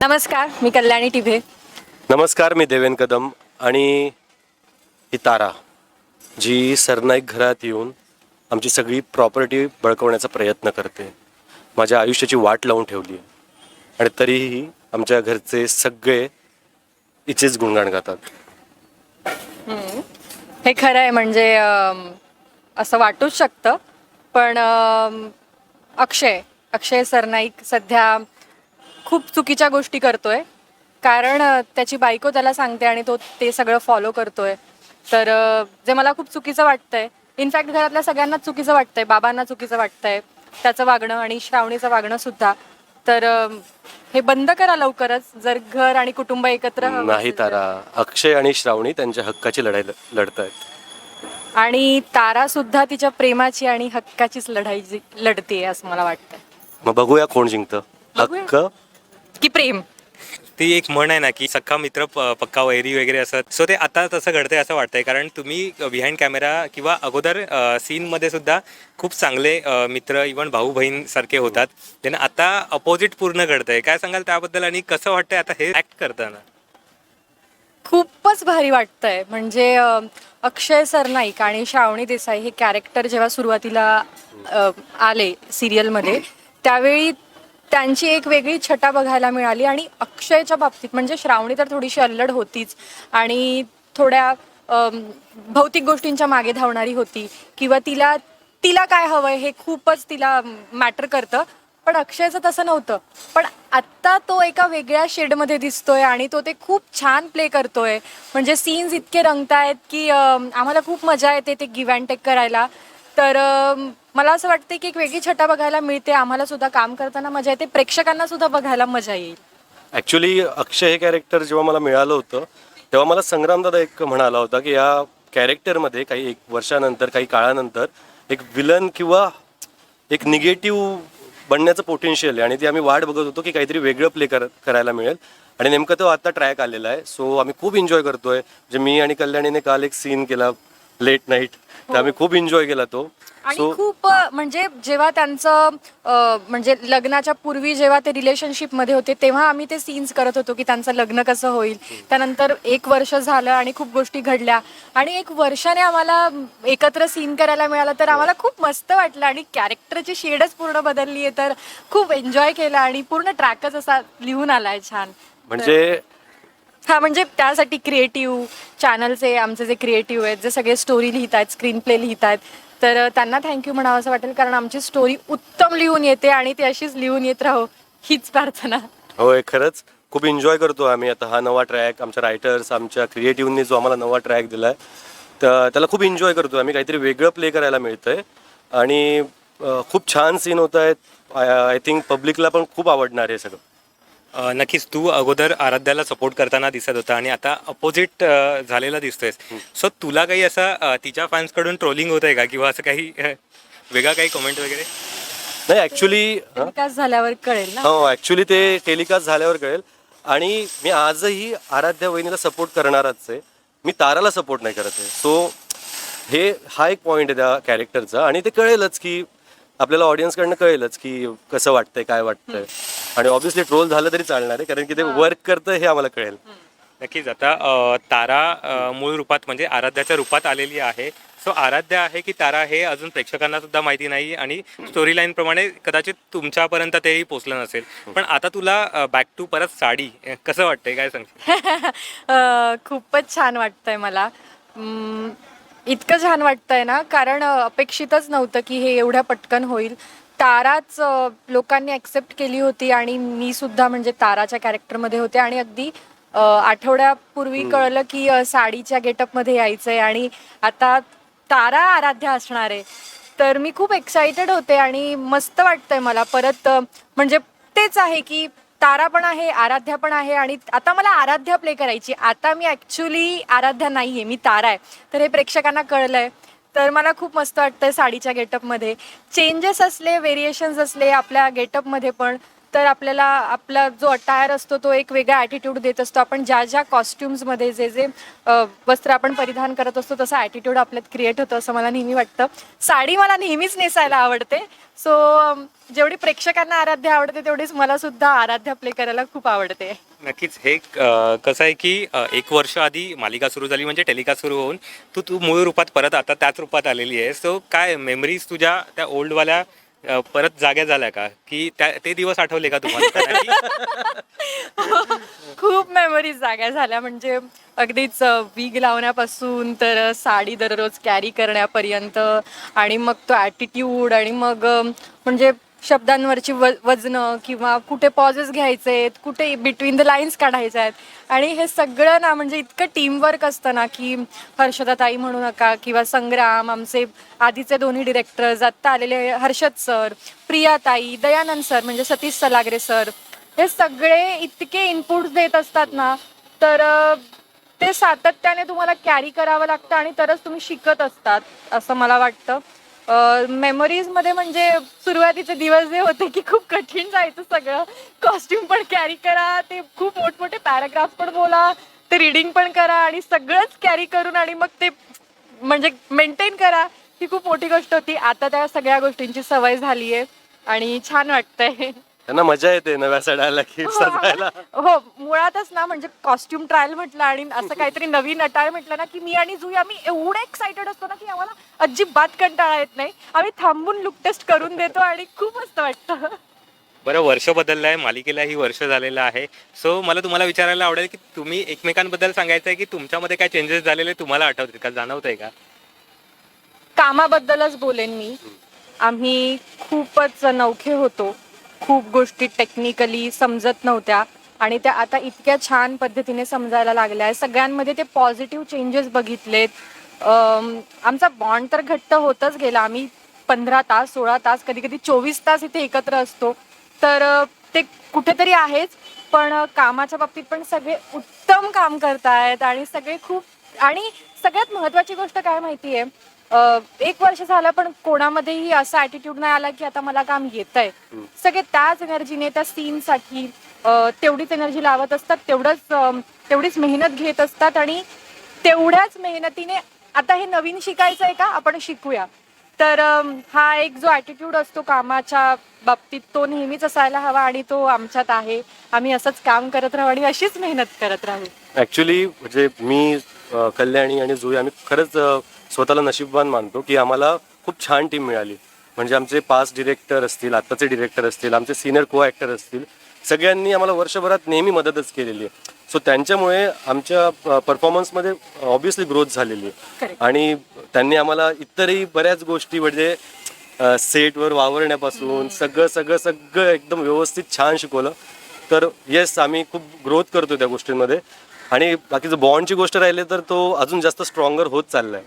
नमस्कार, मी कल्याणी टिभे. नमस्कार, मी देवेन कदम. आणि ही तारा जी सरनाईक घरात येऊन आमची सगळी प्रॉपर्टी बळकवण्याचा प्रयत्न करते, माझ्या आयुष्याची वाट लावून ठेवली आहे. आणि तरीही आमच्या घरचे सगळे हिचेच गुणगान गातात. हे खरं आहे, म्हणजे असं वाटूच शकतं. पण अक्षय सरनाईक सध्या खूप चुकीच्या गोष्टी करतोय. कारण त्याची बायको त्याला सांगते आणि तो ते सगळं फॉलो करतोय. तर जे मला खूप चुकीचं वाटतंय. इनफॅक्ट घरातल्या सगळ्यांनाच चुकीचं वाटतंय. बाबांना चुकीचं वाटतंय त्याचं वागणं आणि श्रावणीचं वागणं सुद्धा. तर हे बंद करा लवकरच, जर घर आणि कुटुंब एकत्र हवं नाही असेल तर. तारा, अक्षय आणि श्रावणी त्यांच्या हक्काची लढाई लढत आहेत. आणि तारा सुद्धा तिच्या प्रेमाची आणि हक्काचीच लढाई लढतीये असं मला वाटतं. मग बघूया कोण जिंकतं, बघूया. हक्क की प्रेम. ती एक म्हण आहे ना की सख्खा मित्र पक्का वैरी वगैरे असं. सो ते आता तसं घडतंय असं वाटतंय, कारण तुम्ही बिहाइंड कॅमेरा किंवा अगोदर सीनमध्ये सुद्धा खूप चांगले मित्र, इव्हन भाऊ बहीण सारखे होतात. त्यांना आता अपोजिट पूर्ण घडतंय. काय सांगाल त्याबद्दल आणि कसं वाटतंय आता हे ऍक्ट करताना? खूपच भारी वाटतंय. म्हणजे अक्षय सरनाईक आणि श्रावणी देसाई हे कॅरेक्टर जेव्हा सुरुवातीला आले सिरियलमध्ये, त्यावेळी त्यांची एक वेगळी छटा बघायला मिळाली. आणि अक्षयच्या बाबतीत म्हणजे श्रावणी तर थोडीशी अल्लड होतीच आणि थोड्या भौतिक गोष्टींच्या मागे धावणारी होती, किंवा तिला तिला काय हवंय हे खूपच तिला मॅटर करतं. पण अक्षयचं तसं नव्हतं. पण आत्ता तो एका वेगळ्या शेडमध्ये दिसतोय आणि तो ते खूप छान प्ले करतोय. म्हणजे सीन्स इतके रंगतायत की आम्हाला खूप मजा येते ते गिव्ह अँड टेक करायला. तर मला असं वाटतं की एक वेगळी छटा बघायला मिळते. आम्हाला सुद्धा काम करताना मजा येते, प्रेक्षकांना सुद्धा बघायला मजा येईल. ॲक्च्युली अक्षय हे कॅरेक्टर जेव्हा मला मिळालं होतं तेव्हा मला संग्रामदादा एक म्हणाला होता की या कॅरेक्टरमध्ये काही एक वर्षानंतर, काही काळानंतर एक विलन किंवा एक निगेटिव्ह बनण्याचं पोटेन्शियल आहे. आणि ते आम्ही वाट बघत होतो की काहीतरी वेगळं प्ले करायला मिळेल. आणि नेमकं तो आता ट्रॅक आलेला आहे. सो आम्ही खूप एन्जॉय करतोय. म्हणजे मी आणि कल्याणीने काल एक सीन केला लेट नाईट, तर आम्ही खूप एन्जॉय केला तो. आणि खूप म्हणजे जेव्हा त्यांचं म्हणजे लग्नाच्या पूर्वी जेव्हा ते रिलेशनशिपमध्ये होते तेव्हा आम्ही ते सीन्स करत होतो की त्यांचं लग्न कसं होईल. त्यानंतर 1 वर्ष झालं आणि खूप गोष्टी घडल्या आणि 1 वर्षाने आम्हाला एकत्र सीन करायला मिळालं. तर आम्हाला खूप मस्त वाटलं आणि कॅरेक्टरची शेडच पूर्ण बदलली आहे. तर खूप एन्जॉय केला आणि पूर्ण ट्रॅकच असा लिहून आलाय छान. म्हणजे हा, म्हणजे त्यासाठी क्रिएटिव्ह चॅनलचे आमचे जे क्रिएटिव्ह आहेत, जे सगळे स्टोरी लिहित आहेत, स्क्रीन प्ले लिहित आहेत, तर त्यांना थँक्यू म्हणावं असं वाटेल. कारण आमची स्टोरी उत्तम लिहून येते आणि ती अशीच लिहून येत राहो हीच प्रार्थना. होय, खरंच खूप एन्जॉय करतो आम्ही. आता हा नवा ट्रॅक आमच्या रायटर्स, आमच्या क्रिएटिव्हनी जो आम्हाला नवा ट्रॅक दिला आहे, तर त्याला खूप एन्जॉय करतो आम्ही. काहीतरी वेगळं प्ले करायला मिळतं आहे आणि खूप छान सीन होत आहेत. आय थिंक पब्लिकला पण खूप आवडणार आहे सगळं. नक्कीच. तू अगोदर आराध्याला सपोर्ट करताना दिसत होता आणि आता अपोजिट झालेला दिसतोयस. सो तुला काही असं तिच्या फॅन्सकडून ट्रोलिंग होत आहे का, किंवा असं काही वेगळा काही कमेंट वगैरे? नाही, ॲक्च्युली विकास झाल्यावर कळेल ना. हो, ॲक्च्युली ते टेलिकास्ट झाल्यावर कळेल. आणि मी आजही आराध्या वहिनीला सपोर्ट करणारच आहे. मी ताराला सपोर्ट नाही करत आहे. सो हा एक पॉईंट आहे त्या कॅरेक्टरचा. आणि ते कळेलच की आपल्याला ऑडियन्सकडनं कळेलच की कसं वाटतंय, काय वाटतंय. आणि ऑब्व्हियसली ट्रोल झालं तरी चालणार आहे, कारण की ते वर्क करतं हे आम्हाला कळेल. नक्कीच. आता तारा मूळ रूपात म्हणजे आराध्याच्या रूपात आलेली आहे. सो आराध्या आहे की तारा हे अजून प्रेक्षकांना सुद्धा माहिती नाही आणि स्टोरी लाईन प्रमाणे कदाचित तुमच्यापर्यंत तेही पोचलं नसेल. पण आता तुला बॅक टू परत साडी कसं वाटतंय, काय सांगशील? खूपच छान वाटतंय मला. इतकं छान वाटतंय ना, कारण अपेक्षितच नव्हतं की हे एवढ्या पटकन होईल. ताराच लोकांनी ॲक्सेप्ट केली होती आणि मी सुद्धा म्हणजे ताराच्या कॅरेक्टरमध्ये होते. आणि अगदी आठवड्यापूर्वी कळलं की साडीच्या गेटअपमध्ये यायचंय आणि आता तारा आराध्या असणार आहे. तर मी खूप एक्साइटेड होते आणि मस्त वाटतंय मला परत. म्हणजे तेच आहे की तारा पण आहे, आराध्या पण आहे आणि आता मला आराध्या प्ले करायची. आता मी ॲक्च्युली आराध्या नाही आहे, मी तारा आहे. तर हे प्रेक्षकांना कळलंय. तर मला खूप मस्त वाटतंय साडीच्या गेटअपमध्ये. चेंजेस असले, व्हेरिएशन्स असले आपल्या गेटअपमध्ये पण, तर आपल्याला आपला जो अटायर असतो तो एक वेगळा ॲटिट्यूड देत असतो. आपण ज्या ज्या कॉस्ट्युम्समध्ये जे जे वस्त्र आपण परिधान करत असतो तसा ॲटिट्यूड आपल्यात क्रिएट होतं असं मला नेहमी वाटतं. साडी मला नेहमीच नेसायला आवडते. सो जेवढी प्रेक्षकांना आराध्या आवडते तेवढीच मला सुद्धा आराध्या प्ले करायला खूप आवडते. नक्कीच. हे कसं आहे की 1 वर्ष आधी मालिका सुरू झाली म्हणजे टेलिकास्ट सुरू होऊन तू मूळ रूपात परत आता त्याच रूपात आलेली आहे. सो काय मेमरीज तुझ्या त्या ओल्डवाल्या परत जाग्या झाल्या का, की ते दिवस आठवले का तुम्हाला? कारण की खूप मेमरीज जाग्या झाल्या. म्हणजे अगदीच वीग लावण्यापासून तर साडी दररोज कॅरी करण्यापर्यंत आणि मग तो ॲटिट्यूड आणि मग म्हणजे शब्दांवरची वजनं किंवा कुठे पॉजेस घ्यायचे आहेत, कुठे बिटवीन द लाईन्स काढायच्या आहेत. आणि हे सगळं ना म्हणजे इतकं टीमवर्क असतं ना की हर्षदाताई म्हणू नका किंवा संग्राम, आमचे आधीचे दोन्ही डिरेक्टर्स, आत्ता आलेले हर्षद सर, प्रियाताई, दयानंद सर म्हणजे सतीश सलागरे सर, हे सगळे इतके इनपुट्स देत असतात ना, तर ते सातत्याने तुम्हाला कॅरी करावं लागतं आणि तरच तुम्ही शिकत असतात असं मला वाटतं. मेमरीजमध्ये म्हणजे सुरुवातीचे दिवस जे होते की खूप कठीण जायचं सगळं. कॉस्ट्युम पण कॅरी करा, ते खूप मोठमोठे पॅराग्राफ पण बोला, ते रिडिंग पण करा आणि सगळंच कॅरी करून आणि मग ते म्हणजे मेंटेन करा, ही खूप मोठी गोष्ट होती. आता त्या सगळ्या गोष्टींची सवय झाली आहे आणि छान वाटतंय. त्यांना मजा येते नव्या सणाला की सजायला. हो, मुळातच ना म्हणजे कॉस्ट्युम ट्रायल म्हटलं आणि असं काहीतरी नवीन अटायर म्हटलं ना की मी आणि जुई आम्ही एवढे एक्साइटेड असतो ना की आम्हाला अजिबात कंटाळा येत नाही. आम्ही थांबून लुक टेस्ट करून देतो आणि खूप मस्त वाटतं. बरं, वर्ष बदललं आहे, मालिकेलाही वर्ष झालेलं आहे. सो मला तुम्हाला विचारायला आवडेल की तुम्ही एकमेकांबद्दल सांगायचं आहे की तुमच्यामध्ये काय चेंजेस झालेले तुम्हाला आठवते का, जाणवत आहे का? कामाबद्दलच बोलेन मी. आम्ही खूपच नवखे होतो. खूप गोष्टी टेक्निकली समजत नव्हत्या आणि त्या आता इतक्या छान पद्धतीने समजायला लागल्या आहे. सगळ्यांमध्ये ते पॉझिटिव्ह चेंजेस बघितलेत. आमचा बॉन्ड तर घट्ट होतच गेला. आम्ही 15 तास, 16 तास, कधी कधी 24 तास इथे एकत्र असतो. तर ते कुठेतरी आहेच, पण कामाच्या बाबतीत पण सगळे उत्तम काम करतायत आणि सगळे खूप. आणि सगळ्यात महत्त्वाची गोष्ट काय माहिती आहे, 1 वर्ष झालं पण कोणामध्येही असा ॲटिट्यूड नाही आला की आता मला काम येतंय. सगळे त्याच एनर्जीने त्या सीनसाठी तेवढीच एनर्जी लावत असतात, तेवढीच मेहनत घेत असतात आणि तेवढ्याच मेहनतीने आता हे नवीन शिकायचं आहे का, आपण शिकूया. तर हा एक जो ॲटिट्यूड असतो कामाच्या बाबतीत तो नेहमीच असायला हवा आणि तो आमच्यात आहे. आम्ही असंच काम करत राहू आणि अशीच मेहनत करत राहू. ॲक्च्युली म्हणजे मी, कल्याणी आणि जुई आम्ही खरंच स्वतःला नशीबवान मानतो की आम्हाला खूप छान टीम मिळाली. म्हणजे आमचे पास्ट डिरेक्टर असतील, आत्ताचे डिरेक्टर असतील, आमचे सिनियर को ॲक्टर असतील, सगळ्यांनी आम्हाला वर्षभरात नेहमी मदतच केलेली आहे. सो त्यांच्यामुळे आमच्या परफॉर्मन्समध्ये ऑब्व्हियसली ग्रोथ झालेली आहे. Correct. आणि त्यांनी आम्हाला इतरही बऱ्याच गोष्टी म्हणजे सेटवर वावरण्यापासून सगळं एकदम व्यवस्थित छान शिकवलं. तर येस, आम्ही खूप ग्रोथ करतो त्या गोष्टींमध्ये. आणि बाकीचं बॉन्डची गोष्ट राहिली तर तो अजून जास्त स्ट्रॉंगर होत चाललाय.